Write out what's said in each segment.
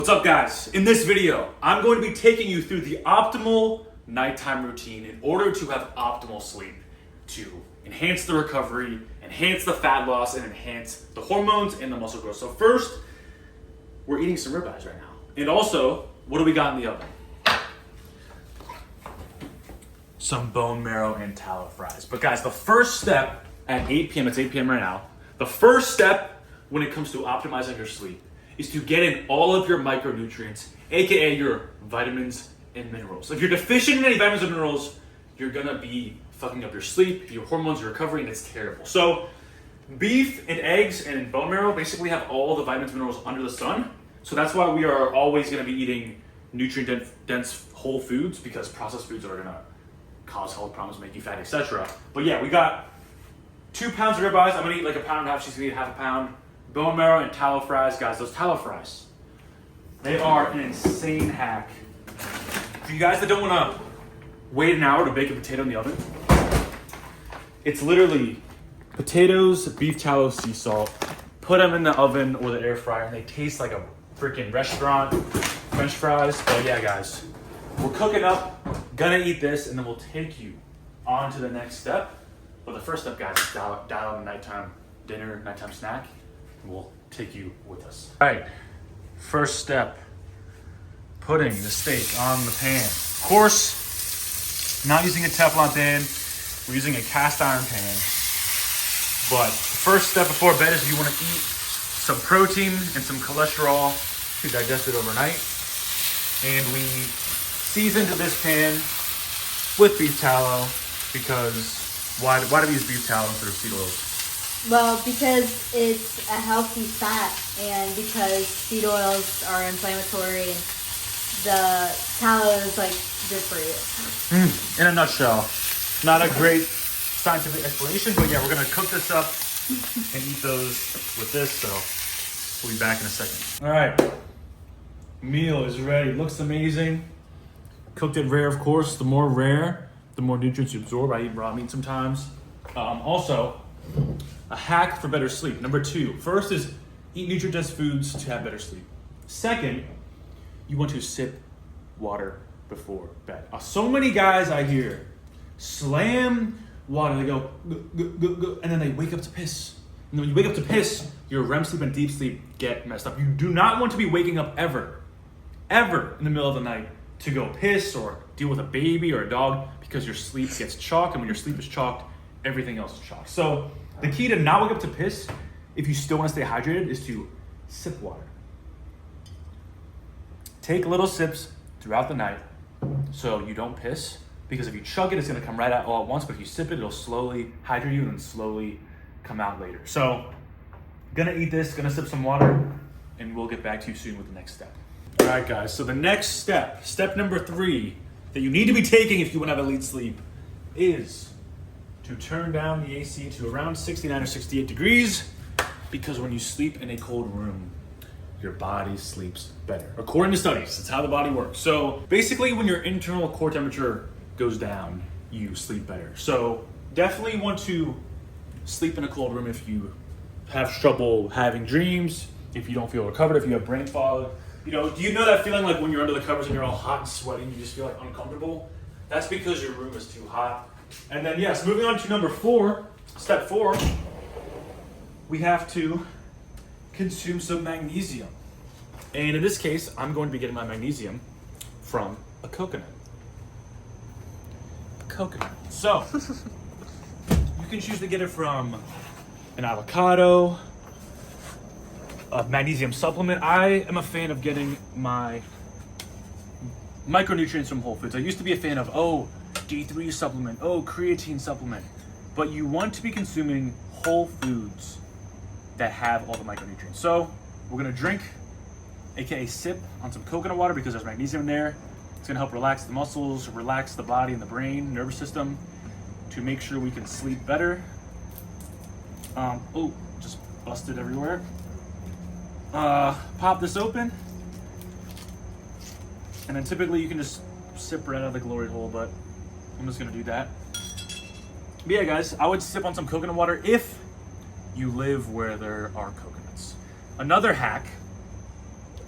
What's up, guys? In this video, I'm going to be taking you through the optimal nighttime routine in order to have optimal sleep, to enhance the recovery, enhance the fat loss, and enhance the hormones and the muscle growth. So first, we're eating some ribeyes right now. And also, what do we got in the oven? Some bone marrow and tallow fries. But guys, the first step at 8 p.m., it's 8 p.m. right now, the first step when it comes to optimizing your sleep is to get in all of your micronutrients, aka your vitamins and minerals. If you're deficient in any vitamins and minerals, you're gonna be fucking up your sleep, your hormones, your recovery, and it's terrible. So beef and eggs and bone marrow basically have all the vitamins and minerals under the sun. So that's why we are always gonna be eating nutrient-dense whole foods, because processed foods are gonna cause health problems, make you fat, etc. But yeah, we got 2 pounds of ribeyes. I'm gonna eat like 1.5 pounds. She's gonna eat half a pound. Bone marrow and tallow fries. Guys, those tallow fries, they are an insane hack. For you guys that don't wanna wait an hour to bake a potato in the oven, it's literally potatoes, beef tallow, sea salt, put them in the oven or the air fryer, and they taste like a freaking restaurant French fries. But yeah, guys, we're cooking up, gonna eat this, and then we'll take you on to the next step. But the first step, guys, is dial in the nighttime dinner, nighttime snack, and we'll take you with us. All right, first step, putting the steak on the pan. Of course, not using a Teflon pan, we're using a cast iron pan. But the first step before bed is you wanna eat some protein and some cholesterol to digest it overnight. And we seasoned this pan with beef tallow, because why do we use beef tallow instead of seed oils? Well, because it's a healthy fat, and because seed oils are inflammatory, and the tallow is like good for you. In a nutshell, not a great scientific explanation, but yeah, we're gonna cook this up and eat those with this, so we'll be back in a second. All right, meal is ready. Looks amazing. Cooked it rare, of course. The more rare, the more nutrients you absorb. I eat raw meat sometimes. Also, a hack for better sleep. Number 2, first is eat nutrient-dense foods to have better sleep. Second, you want to sip water before bed. So many guys I hear slam water, they go, and then they wake up to piss. And when you wake up to piss, your REM sleep and deep sleep get messed up. You do not want to be waking up ever in the middle of the night to go piss or deal with a baby or a dog, because your sleep gets chalked, and when your sleep is chalked, everything else is chalked. So the key to not wake up to piss, if you still want to stay hydrated, is to sip water. Take little sips throughout the night so you don't piss, because if you chug it, it's gonna come right out all at once, but if you sip it, it'll slowly hydrate you and then slowly come out later. So gonna eat this, gonna sip some water, and we'll get back to you soon with the next step. All right, guys, so the next step number 3 that you need to be taking if you want to have elite sleep is to turn down the AC to around 69 or 68 degrees, because when you sleep in a cold room, your body sleeps better. According to studies, that's how the body works. So basically, when your internal core temperature goes down, you sleep better. So definitely want to sleep in a cold room if you have trouble having dreams, if you don't feel recovered, if you have brain fog. You know, do you know that feeling like when you're under the covers and you're all hot and sweating, you just feel like uncomfortable? That's because your room is too hot. And then yes, moving on to number 4, step 4, we have to consume some magnesium. And in this case, I'm going to be getting my magnesium from a coconut. So, you can choose to get it from an avocado, a magnesium supplement. I am a fan of getting my micronutrients from whole foods. I used to be a fan of, D3 supplement, creatine supplement. But you want to be consuming whole foods that have all the micronutrients. So we're gonna drink, aka sip, on some coconut water, because there's magnesium in there. It's gonna help relax the muscles, relax the body and the brain, nervous system, to make sure we can sleep better. Just busted everywhere. Pop this open, and then typically you can just sip right out of the glory hole, but I'm just gonna do that. But yeah, guys, I would sip on some coconut water if you live where there are coconuts. Another hack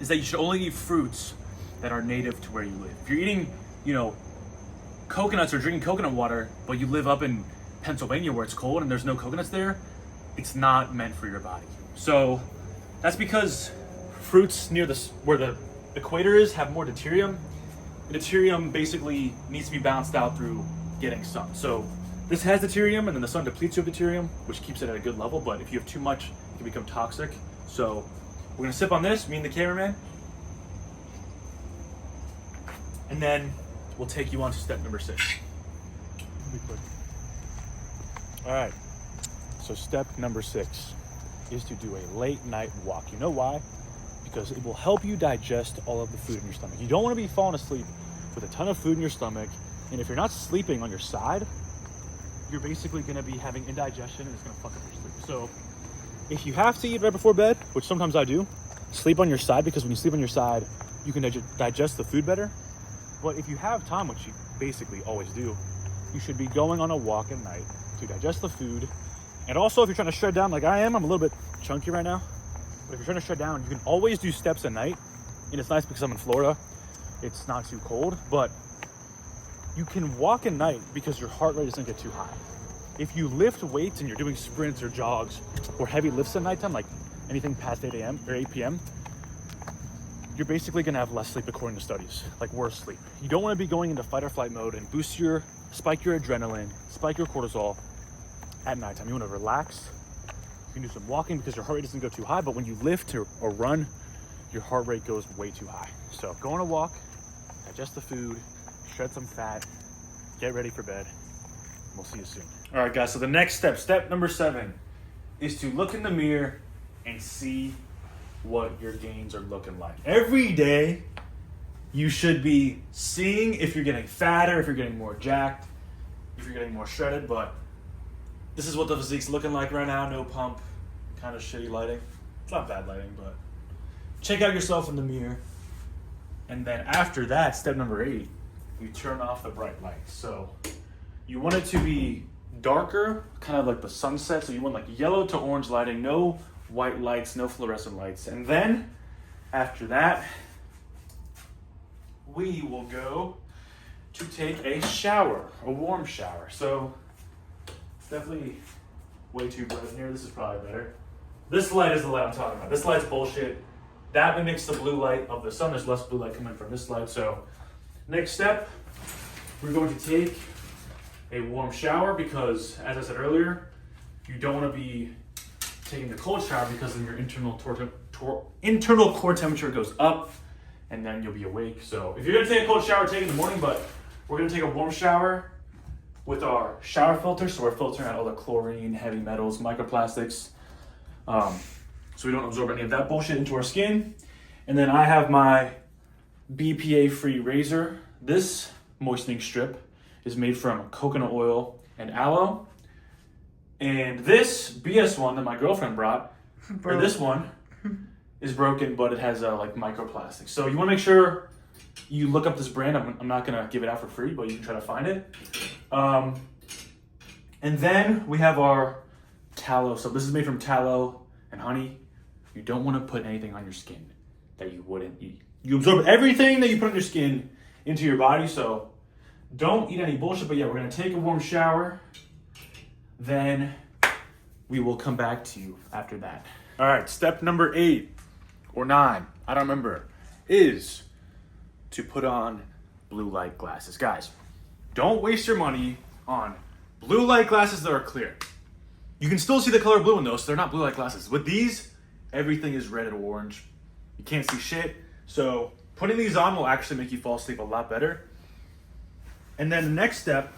is that you should only eat fruits that are native to where you live. If you're eating, coconuts or drinking coconut water, but you live up in Pennsylvania where it's cold and there's no coconuts there, it's not meant for your body. So that's because fruits near where the equator is have more deuterium. The deuterium basically needs to be balanced out through getting sun. So this has deuterium, and then the sun depletes you of deuterium, which keeps it at a good level. But if you have too much, it can become toxic. So we're gonna sip on this, me and the cameraman, and then we'll take you on to step number 6. All right. So step number 6 is to do a late night walk. You know why? Because it will help you digest all of the food in your stomach. You don't want to be falling asleep with a ton of food in your stomach. And if you're not sleeping on your side, you're basically going to be having indigestion and it's going to fuck up your sleep. So if you have to eat right before bed, which sometimes I do, sleep on your side, because when you sleep on your side, you can digest the food better. But if you have time, which you basically always do, you should be going on a walk at night to digest the food. And also, if you're trying to shred down like I am, I'm a little bit chunky right now. But if you're trying to shred down, you can always do steps at night. And it's nice because I'm in Florida. It's not too cold, but you can walk at night because your heart rate doesn't get too high. If you lift weights and you're doing sprints or jogs or heavy lifts at nighttime, like anything past 8 a.m. or 8 p.m., you're basically gonna have less sleep according to studies, like worse sleep. You don't wanna be going into fight or flight mode and spike your adrenaline, spike your cortisol at nighttime. You wanna relax. You can do some walking because your heart rate doesn't go too high, but when you lift or run, your heart rate goes way too high. So go on a walk, digest the food, shred some fat, get ready for bed. We'll see you soon. All right, guys, so the next step number 7, is to look in the mirror and see what your gains are looking like. Every day, you should be seeing if you're getting fatter, if you're getting more jacked, if you're getting more shredded, but this is what the physique's looking like right now. No pump, kind of shitty lighting. It's not bad lighting, but check out yourself in the mirror. And then after that, step number 8, you turn off the bright lights. So you want it to be darker, kind of like the sunset. So you want like yellow to orange lighting, no white lights, no fluorescent lights. And then after that, we will go to take a shower, a warm shower. So it's definitely way too bright in here. This is probably better. This light is the light I'm talking about. This light's bullshit. That mimics the blue light of the sun. There's less blue light coming from this light. So next step, we're going to take a warm shower because, as I said earlier, you don't want to be taking the cold shower because then your internal core temperature goes up and then you'll be awake. So if you're going to take a cold shower, take it in the morning, but we're going to take a warm shower with our shower filter. So we're filtering out all the chlorine, heavy metals, microplastics, so we don't absorb any of that bullshit into our skin. And then I have my BPA-free razor. This moistening strip is made from coconut oil and aloe. And this BS one that my girlfriend brought, or this one, is broken, but it has like microplastics. So you want to make sure you look up this brand. I'm not gonna give it out for free, but you can try to find it. And then we have our tallow. So this is made from tallow and honey. You don't want to put anything on your skin that you wouldn't eat. You absorb everything that you put on your skin into your body, so don't eat any bullshit. But yeah, we're gonna take a warm shower. Then we will come back to you after that. All right, step number 8 or 9, I don't remember, is to put on blue light glasses. Guys, don't waste your money on blue light glasses that are clear. You can still see the color blue in those, so they're not blue light glasses. With these, everything is red and orange. You can't see shit. So putting these on will actually make you fall asleep a lot better. And then the next step,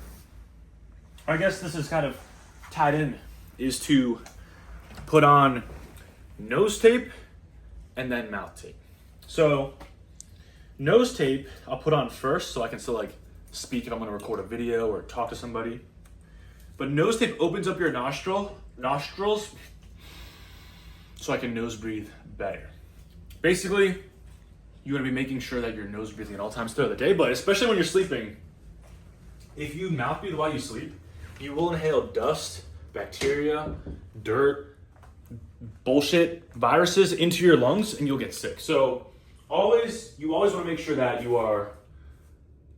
I guess this is kind of tied in, is to put on nose tape and then mouth tape. So nose tape I'll put on first so I can still like speak if I'm gonna record a video or talk to somebody. But nose tape opens up your nostrils so I can nose breathe better. Basically, you wanna be making sure that you're nose breathing at all times throughout the day, but especially when you're sleeping, if you mouth breathe while you sleep, you will inhale dust, bacteria, dirt, bullshit, viruses into your lungs, and you'll get sick. So you always want to make sure that you are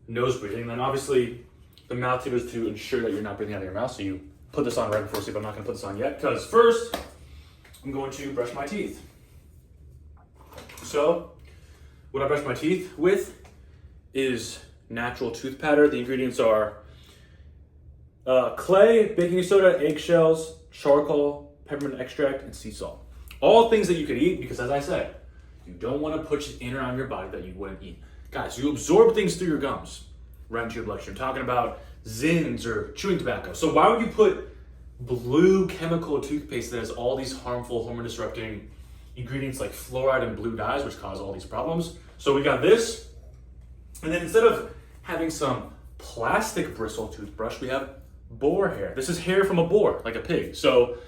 nose breathing. And then obviously the mouth tube is to ensure that you're not breathing out of your mouth. So you put this on right before sleep. I'm not going to put this on yet because first I'm going to brush my teeth. So what I brush my teeth with is natural tooth powder. The ingredients are clay, baking soda, eggshells, charcoal, peppermint extract, and sea salt. All things that you could eat because, as I said, you don't want to put shit in or on your body that you wouldn't eat. Guys, you absorb things through your gums right into your bloodstream. I'm talking about Zins or chewing tobacco. So why would you put blue chemical toothpaste that has all these harmful hormone disrupting ingredients like fluoride and blue dyes, which cause all these problems? So we got this, and then instead of having some plastic bristle toothbrush, we have boar hair. This is hair from a boar, like a pig. So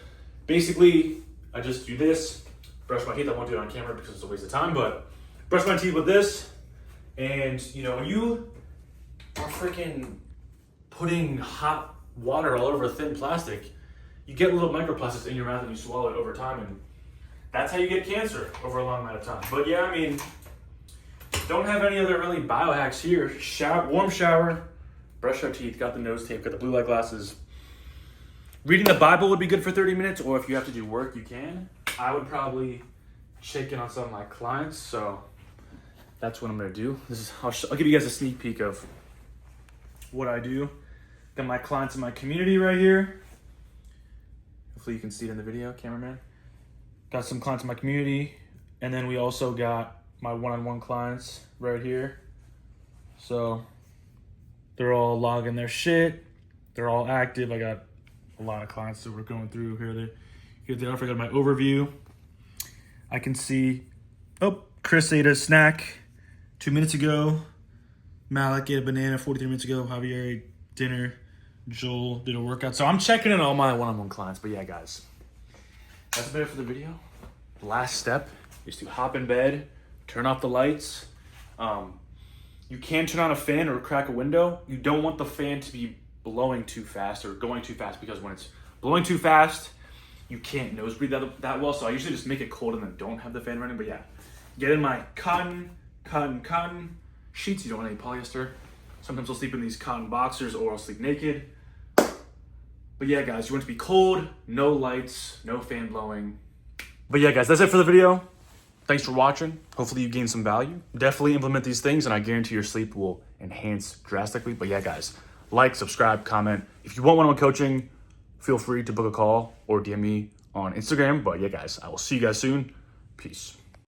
basically, I just do this, brush my teeth. I won't do it on camera because it's a waste of time, but brush my teeth with this. And you know, when you are freaking putting hot water all over thin plastic, you get little microplastics in your mouth and you swallow it over time, and that's how you get cancer over a long amount of time. But yeah, I mean, don't have any other really biohacks here. Warm shower, brush our teeth, got the nose tape, got the blue light glasses. Reading the Bible would be good for 30 minutes, or if you have to do work, you can. I would probably check in on some of my clients, so that's what I'm gonna do. I'll give you guys a sneak peek of what I do. Got my clients in my community right here. Hopefully you can see it in the video, cameraman. Got some clients in my community, and then we also got my one-on-one clients right here. So they're all logging their shit. They're all active. I got a lot of clients that we're going through here. Here they are. I got my overview. I can see, oh, Chris ate a snack 2 minutes ago. Malik ate a banana 43 minutes ago. Javier ate dinner. Joel did a workout. So I'm checking in all my one-on-one clients. But yeah, guys, that's about it for the video. The last step is to hop in bed, turn off the lights. You can turn on a fan or crack a window. You don't want the fan to be blowing too fast or going too fast, because when it's blowing too fast, you can't nose breathe that well. So I usually just make it cold and then don't have the fan running. But yeah, get in my cotton sheets. You don't want any polyester. Sometimes I'll sleep in these cotton boxers, or I'll sleep naked. But yeah, guys, you want it to be cold, no lights, no fan blowing. But yeah, guys, that's it for the video. Thanks for watching. Hopefully you gained some value. Definitely implement these things, and I guarantee your sleep will enhance drastically. But yeah, guys, like, subscribe, comment. If you want one-on-one coaching, feel free to book a call or DM me on Instagram. But yeah, guys, I will see you guys soon. Peace.